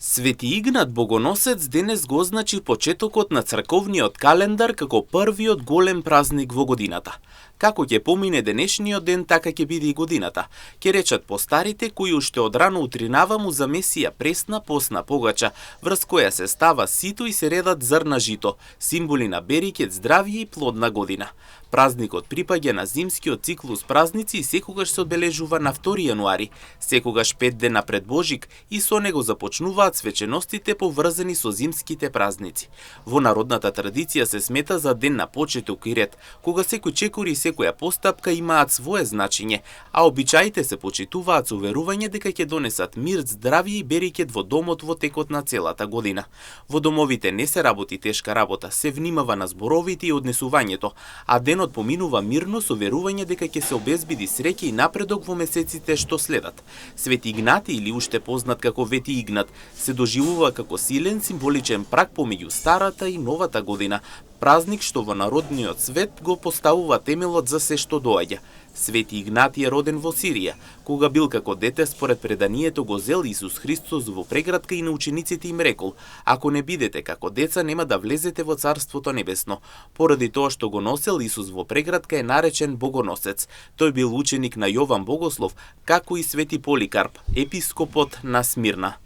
Свети Игнат Богоносец денес го означи почетокот на црковниот календар како првиот голем празник во годината. Како ќе помине денешниот ден, така ќе биде и годината. Ќе речат постарите кои уште од рано утринава му за Месија пресна постна погача, врз која се става сито и се редат зрна жито, символи на берекет, здравје и плодна година. Празникот припаѓа на зимскиот циклус празници и секогаш се одбележува на 2 јануари, секогаш 5 дена пред Божик, и со него започнуваат свеченостите поврзани со зимските празници. Во народната традиција се смета за ден на почеток и ред, кога секој чекор и секоја постапка имаат свое значење, а обичаите се почитуваат со верување дека ќе донесат мир, здравје и берекет во домот во текот на целата година. Во домовите не се работи тешка работа, се внимава на зборовите и однесувањето, а денот поминува мирно со верување дека ќе се обезбеди среќа и напредок во месеците што следат. Свети Игнати, или уште познат како Вети Игнат, се доживува како силен символичен праг помеѓу старата и новата година, празник што во народниот свет го поставува темелот за се што доаѓа. Свети Игнати е роден во Сирија. Кога бил како дете, според преданието, го зел Исус Христос во прегратка и на учениците им рекол: "Ако не бидете како деца, нема да влезете во Царството небесно." Поради тоа што го носел, Исус во прегратка е наречен Богоносец. Тој бил ученик на Јован Богослов, како и Свети Поликарп, епископот на Смирна.